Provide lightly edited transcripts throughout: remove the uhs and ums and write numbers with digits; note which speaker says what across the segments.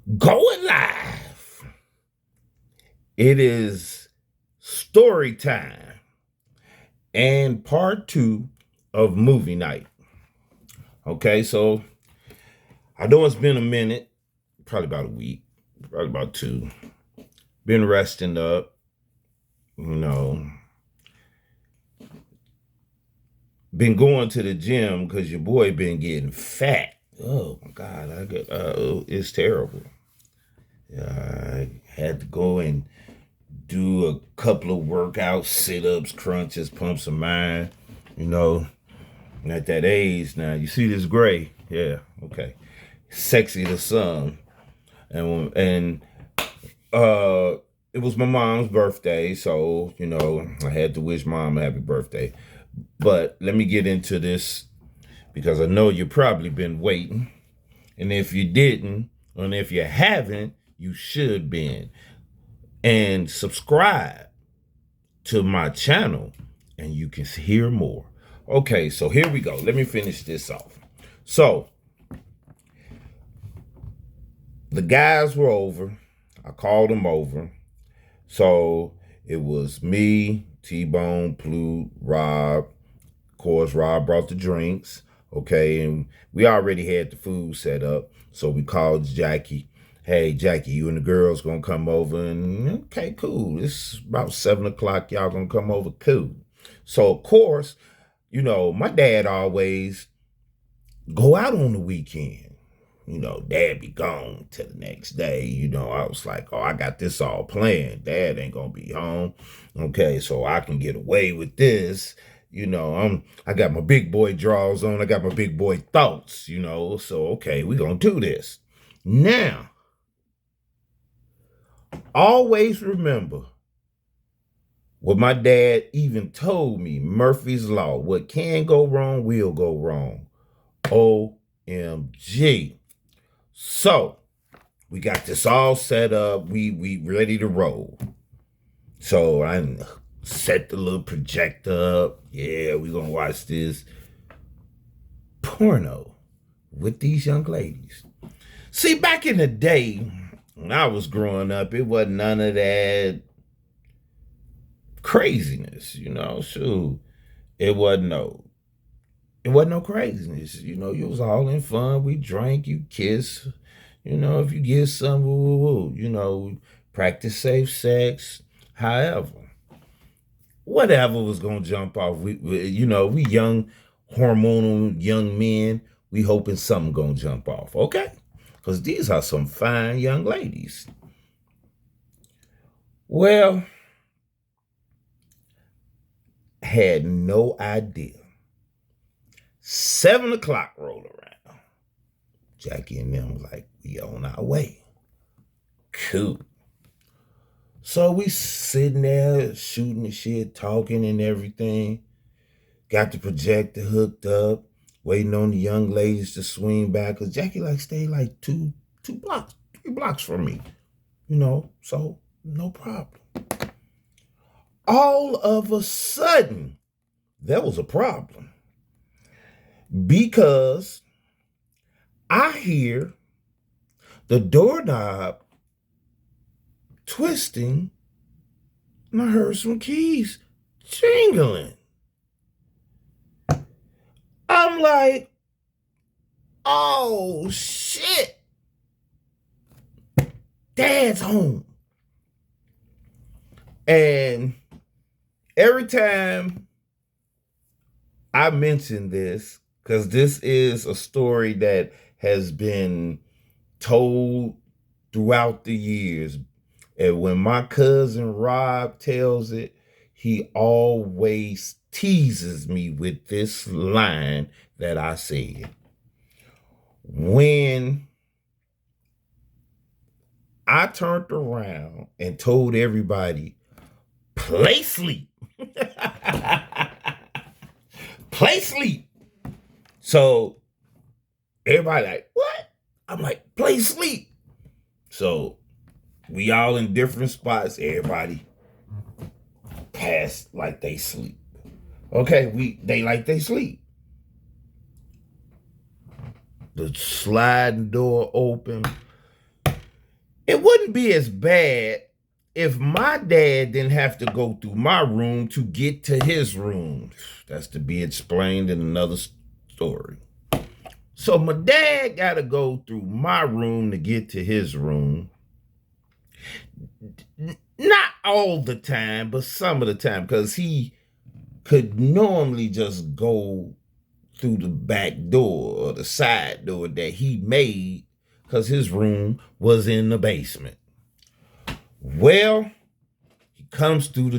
Speaker 1: Going live. It is story time and part two of movie night. Okay, so I know it's been a minute, probably about a week, probably about two. Been resting up, you know, been going to the gym because your boy been getting fat. Oh my God, it's terrible. I had to go and do a couple of workouts, sit-ups, crunches, pumps of mine. You know, at that age now, you see this gray. Yeah, okay. Sexy to some. And it was my mom's birthday, so I had to wish mom a happy birthday. But let me get into this because I know you probably been waiting. And if you didn't, and if you haven't, you should been. And subscribe to my channel and you can hear more. Okay, so here we go. Let me finish this off. So the guys were over. I called them over. So it was me, T-Bone, Plute, Rob. Of course, Rob brought the drinks. Okay, and we already had the food set up. So we called Jackie. Hey, Jackie, you and the girls gonna come over, and okay, cool. It's about 7 o'clock. Y'all gonna come over, cool. So of course, my dad always go out on the weekend. Dad be gone till the next day. I was like, oh, I got this all planned. Dad ain't gonna be home. Okay, so I can get away with this. I got my big boy draws on. I got my big boy thoughts. So okay, we gonna do this. Now, always remember what my dad even told me, Murphy's Law. What can go wrong will go wrong. OMG. So, we got this all set up. We ready to roll. So, I set the little projector up. Yeah, we gonna watch this porno with these young ladies. See, back in the day, when I was growing up, it wasn't none of that craziness, shoot. It wasn't no craziness. You was all in fun. We drank, you kiss. If you get some, woo, woo, woo. Practice safe sex. However, whatever was gonna jump off. We young, hormonal young men. We hoping something gonna jump off. Okay, because these are some fine young ladies. Well, had no idea. 7 o'clock rolled around. Jackie and them was like, we on our way. Cool. So we sitting there shooting the shit, talking and everything. Got the projector hooked up, waiting on the young ladies to swing back. Cause Jackie stayed like two blocks, 3 blocks from me. So no problem. All of a sudden, there was a problem. Because I hear the doorknob twisting and I heard some keys jingling. I'm like, oh shit. Dad's home. And every time I mention this, because this is a story that has been told throughout the years. And when my cousin Rob tells it, he always teases me with this line that I said. When I turned around and told everybody, play sleep. Play sleep. So everybody like, what? I'm like, play sleep. So we all in different spots. Everybody pass like they sleep. Okay, they like they sleep. The sliding door open. It wouldn't be as bad if my dad didn't have to go through my room to get to his room. That's to be explained in another story. So my dad got to go through my room to get to his room. Not all the time, but some of the time, because he could normally just go through the back door or the side door that he made because his room was in the basement. Well, he comes through the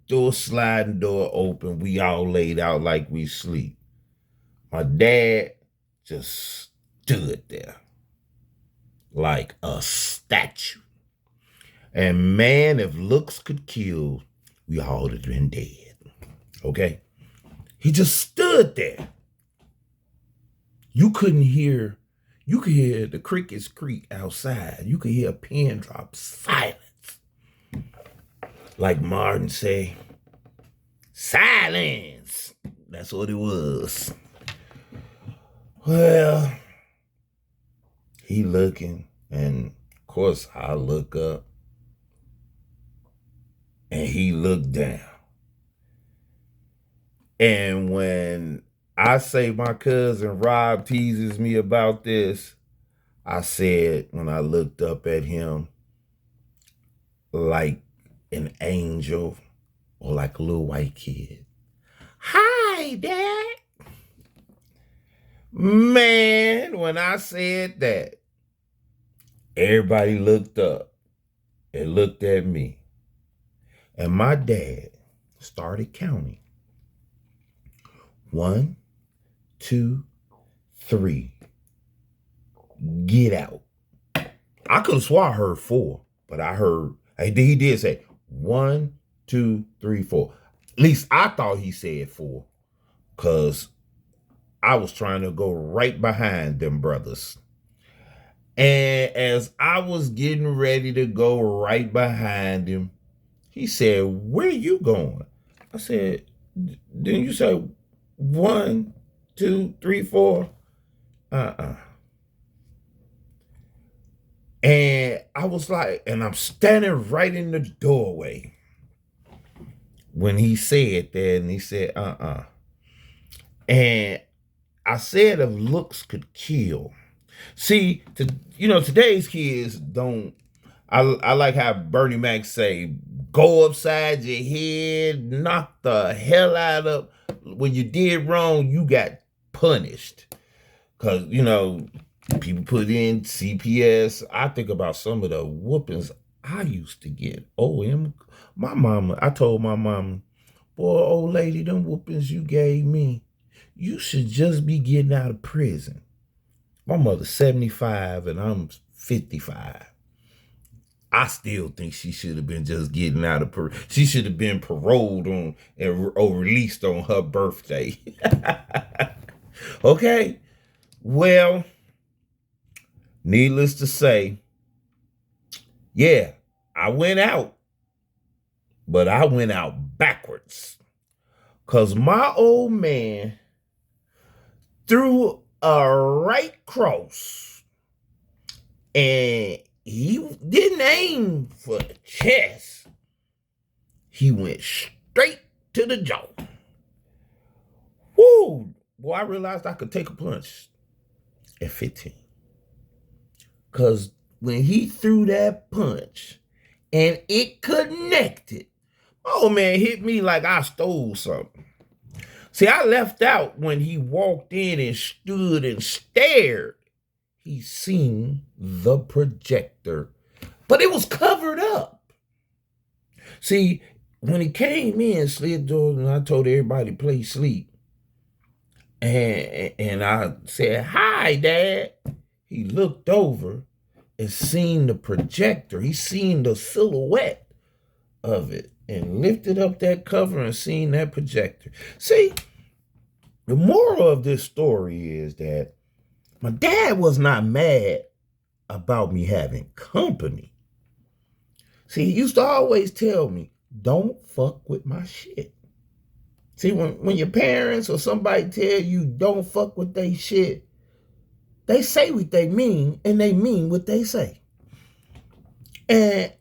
Speaker 1: door sliding, door open. We all laid out like we sleep. My dad just stood there like a statue. And man, if looks could kill, we all would have been dead. Okay? He just stood there. You could hear the crickets creak outside. You could hear a pin drop, silence. Like Martin say, silence. That's what it was. Well, he looking, and of course I look up, and he looked down. And when I say my cousin Rob teases me about this, I said when I looked up at him like an angel or like a little white kid. Hi, Dad. Man, when I said that, everybody looked up and looked at me. And my dad started counting. 1, 2, 3. Get out. I could have swore I heard 4, but he did say 1, 2, 3, 4. At least I thought he said 4, because I was trying to go right behind them brothers. And as I was getting ready to go right behind him, he said, "Where you going?" I said, "Didn't you say 1, 2, 3, 4?" And I was like, and I'm standing right in the doorway when he said that, and he said, And I said, if looks could kill. See, today's kids don't. I like how Bernie Mac say, go upside your head, knock the hell out of. When you did wrong, you got punished. Because, people put in CPS. I think about some of the whoopings I used to get. I told my mama, boy, old lady, them whoopings you gave me, you should just be getting out of prison. My mother's 75 and I'm 55. I still think she should have been just getting out of prison. She should have been paroled on or released on her birthday. Okay? Well, needless to say, yeah, I went out, but I went out backwards. Because my old man threw a right cross, and he didn't aim for the chest. He went straight to the jaw. Woo! Boy, I realized I could take a punch at 15. Because when he threw that punch and it connected, my old man hit me like I stole something. See, I left out when he walked in and stood and stared. He seen the projector, but it was covered up. See, when he came in, slid doors, and I told everybody to play sleep. And I said, "Hi, Dad." He looked over and seen the projector. He seen the silhouette of it and lifted up that cover and seen that projector. See, the moral of this story is that my dad was not mad about me having company. See, he used to always tell me, don't fuck with my shit. See, when your parents or somebody tell you don't fuck with they shit, they say what they mean, and they mean what they say. And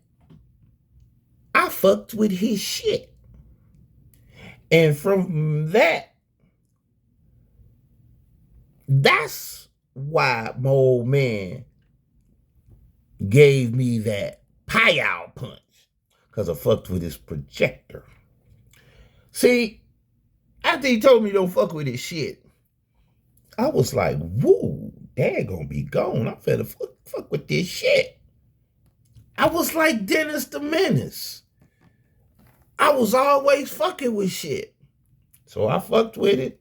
Speaker 1: I fucked with his shit. And from that's why my old man gave me that pow punch. Because I fucked with his projector. See, after he told me don't fuck with his shit, I was like, woo, dad gonna be gone. I'm finna fuck with this shit. I was like Dennis the Menace. I was always fucking with shit. So I fucked with it.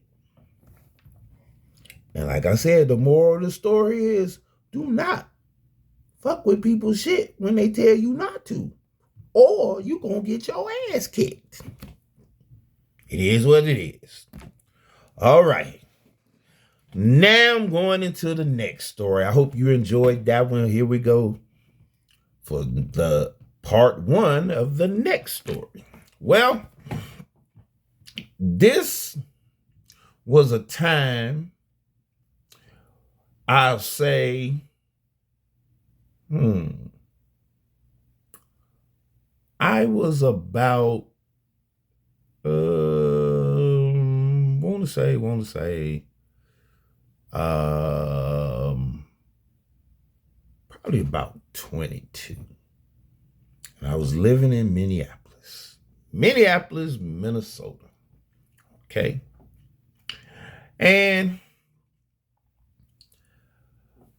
Speaker 1: And like I said, the moral of the story is do not fuck with people's shit when they tell you not to. Or you gonna get your ass kicked. It is what it is. All right. Now I'm going into the next story. I hope you enjoyed that one. Here we go for the part 1 of the next story. Well, this was a time, I'll say, I was about, want to say, probably about 22. And I was living in Minneapolis, Minnesota. Okay. And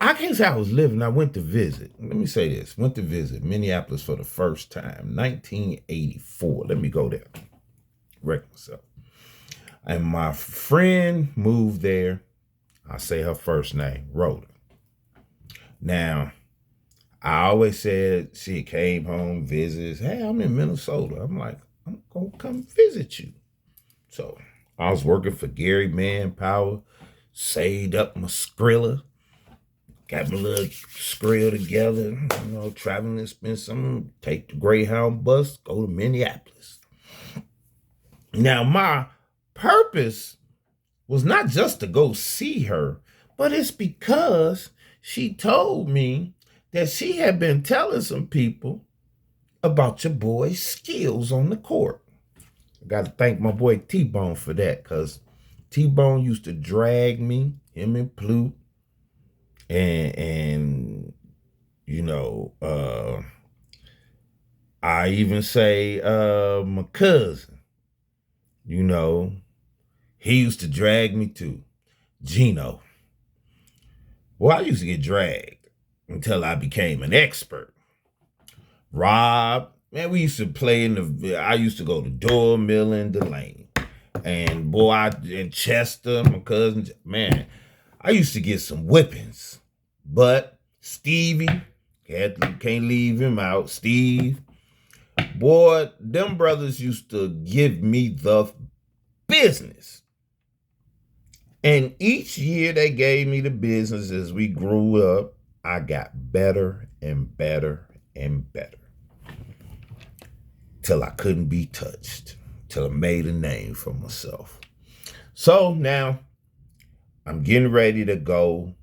Speaker 1: I can't say I was living. I went to visit. Let me say this. Went to visit Minneapolis for the first time, 1984. Let me go there. Correct myself. And my friend moved there. I say her first name, Rhoda. Now, I always said she came home, visits. Hey, I'm in Minnesota. I'm like, I'm going to come visit you. So I was working for Gary Manpower, saved up my Skrilla, got my little Skrill together, traveling expense. Take the Greyhound bus, go to Minneapolis. Now, my purpose was not just to go see her, but it's because she told me that she had been telling some people about your boy's skills on the court. I got to thank my boy T-Bone for that, because T-Bone used to drag me, him and Plu, and I even say my cousin, he used to drag me too. Gino. Well, I used to get dragged until I became an expert. Rob, man, we used to play I used to go to Door Mill and Delaney. And boy, in Chester, my cousins, man, I used to get some whippings. But Stevie, can't leave him out. Steve, boy, them brothers used to give me the business. And each year they gave me the business as we grew up, I got better and better and better. Till I couldn't be touched. Till I made a name for myself. So now I'm getting ready to go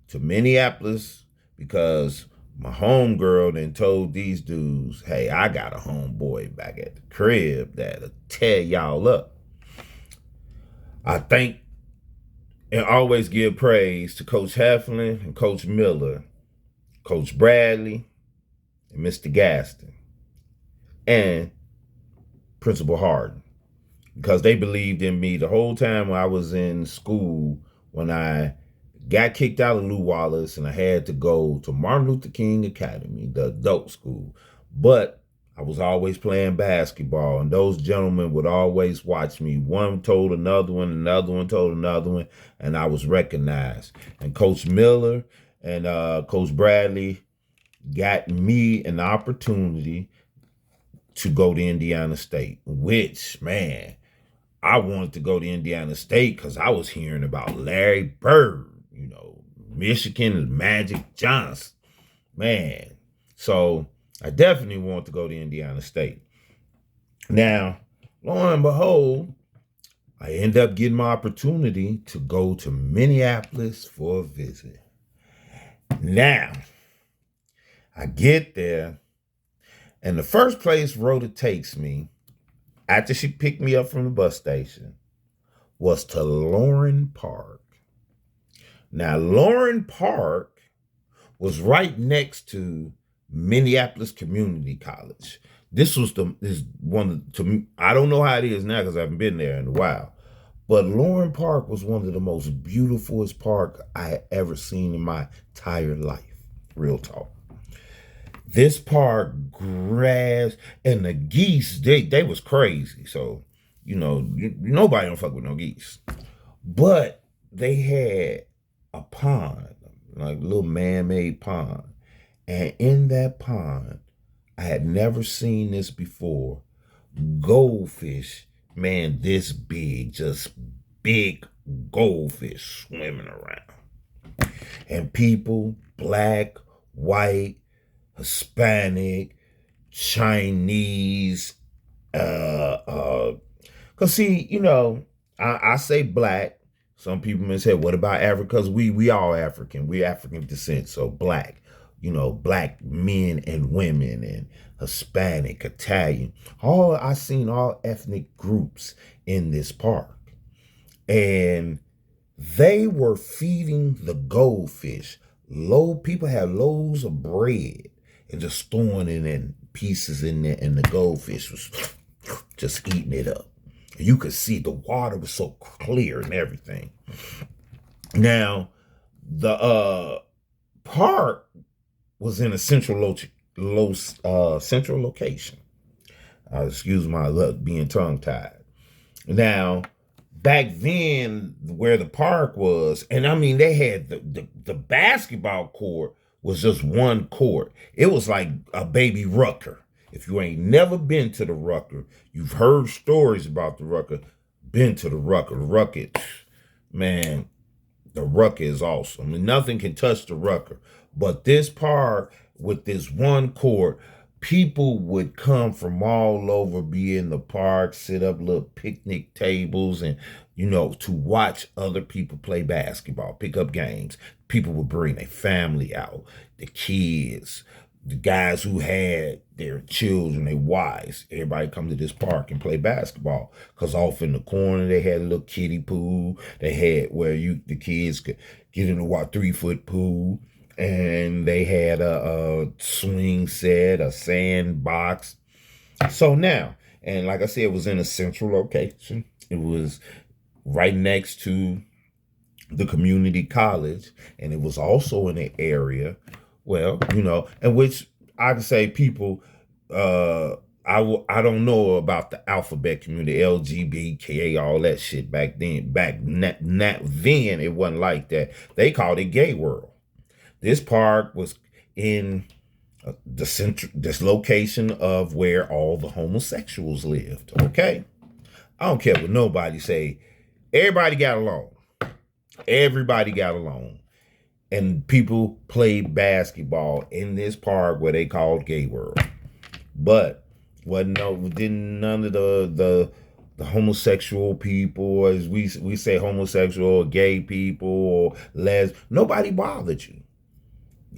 Speaker 1: to Minneapolis because my homegirl then told these dudes, hey, I got a homeboy back at the crib that'll tear y'all up. I thank and always give praise to Coach Heflin and Coach Miller, Coach Bradley, and Mr. Gaston, and Principal Harden, because they believed in me the whole time when I was in school, when I got kicked out of Lew Wallace and I had to go to Martin Luther King Academy, the adult school. But I was always playing basketball, and those gentlemen would always watch me. One told another one, another one told another one, and I was recognized. And Coach Miller and Coach Bradley got me an opportunity to go to Indiana State, which, man, I wanted to go to Indiana State because I was hearing about Larry Bird, Michigan and Magic Johnson, man. So I definitely want to go to Indiana State. Now, lo and behold, I end up getting my opportunity to go to Minneapolis for a visit. Now, I get there, And the first place Rhoda takes me, after she picked me up from the bus station, was to Loran Park. Now, Loran Park was right next to Minneapolis Community College. This was I don't know how it is now because I haven't been there in a while. But Loran Park was one of the most beautifulest park I had ever seen in my entire life. Real talk. This park, grass, and the geese, they was crazy. So, nobody don't fuck with no geese. But they had a pond, like a little man-made pond. And in that pond, I had never seen this before. Goldfish, man, this big, just big goldfish swimming around. And people, black, white, Hispanic, Chinese, cause see, I say black. Some people may say, what about Africa? Because we all African. We African descent, so black. Black men and women and Hispanic, Italian. I seen all ethnic groups in this park. And they were feeding the goldfish. People had loaves of bread and just throwing it in pieces in there, and the goldfish was just eating it up. You could see the water was so clear and everything. Now, the park was in a central location. Excuse my luck being tongue-tied. Now, back then, where the park was, and I mean, they had the basketball court was just one court. It was like a baby Rucker. If you ain't never been to the Rucker, you've heard stories about the Rucker, been to the Rucker. The Rucker, man, the Rucker is awesome. And nothing can touch the Rucker. But this park with this one court, people would come from all over, be in the park, sit up little picnic tables and, to watch other people play basketball, pick up games. People would bring their family out, the kids, the guys who had their children, their wives. Everybody come to this park and play basketball. Because off in the corner, they had a little kiddie pool. They had where the kids could get in a 3-foot pool. And they had a swing set, a sandbox. So now, and like I said, it was in a central location. It was right next to the community college. And it was also in an area, in which I could say people, I don't know about the alphabet community, LGBTQ, all that shit back then. Then it wasn't like that. They called it Gay World. This park was in this location of where all the homosexuals lived. Okay, I don't care what nobody say. Everybody got along. Everybody got along, and people played basketball in this park where they called Gay World. But none of the homosexual people, as we say, homosexual or gay people or nobody bothered you.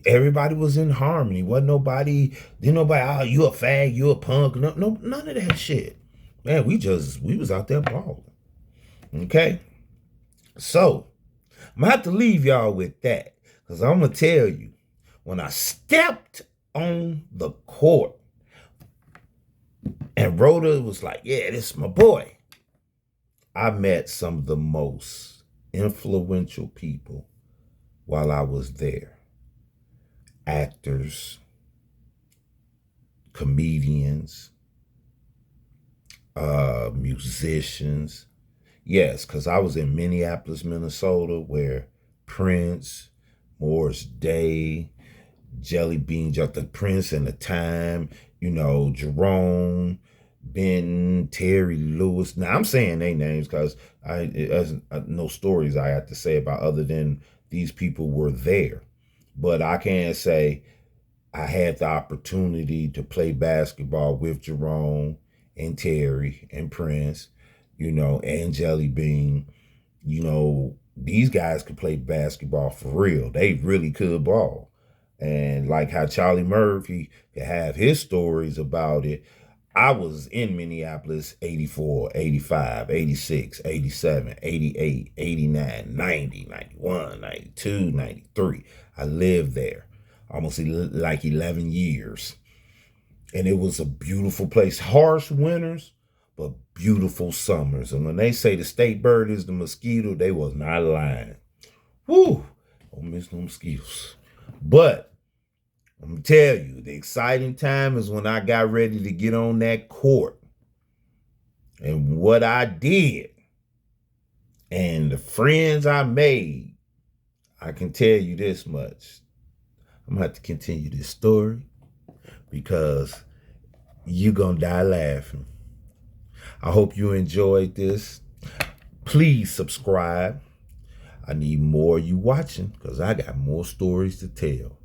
Speaker 1: Everybody was in harmony. Didn't nobody, oh, you a fag, you a punk. No, none of that shit. Man, we was out there balling. Okay? So, I'm gonna have to leave y'all with that. Because I'm gonna tell you, when I stepped on the court and Rhoda was like, yeah, this is my boy, I met some of the most influential people while I was there. Actors, comedians, musicians. Yes, because I was in Minneapolis, Minnesota, where Prince, Morris Day, Jelly Bean, just the Prince and the Time, Jerome, Ben, Terry Lewis. Now I'm saying their names because I no stories I have to say about other than these people were there. But I can't say I had the opportunity to play basketball with Jerome and Terry and Prince, and Jelly Bean. These guys could play basketball for real. They really could ball. And like how Charlie Murphy could have his stories about it, I was in Minneapolis 84, 85, 86, 87, 88, 89, 90, 91, 92, 93. I lived there almost like 11 years. And it was a beautiful place. Harsh winters, but beautiful summers. And when they say the state bird is the mosquito, they was not lying. Woo! Don't miss no mosquitoes. But I'm gonna tell you, the exciting time is when I got ready to get on that court. And what I did and the friends I made, I can tell you this much. I'm gonna have to continue this story because you're gonna die laughing. I hope you enjoyed this. Please subscribe. I need more of you watching because I got more stories to tell.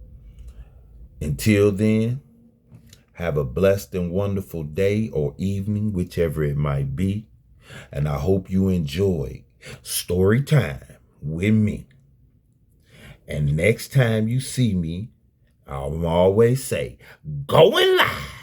Speaker 1: Until then, have a blessed and wonderful day or evening, whichever it might be. And I hope you enjoy story time with me. And next time you see me, I'll always say, going live.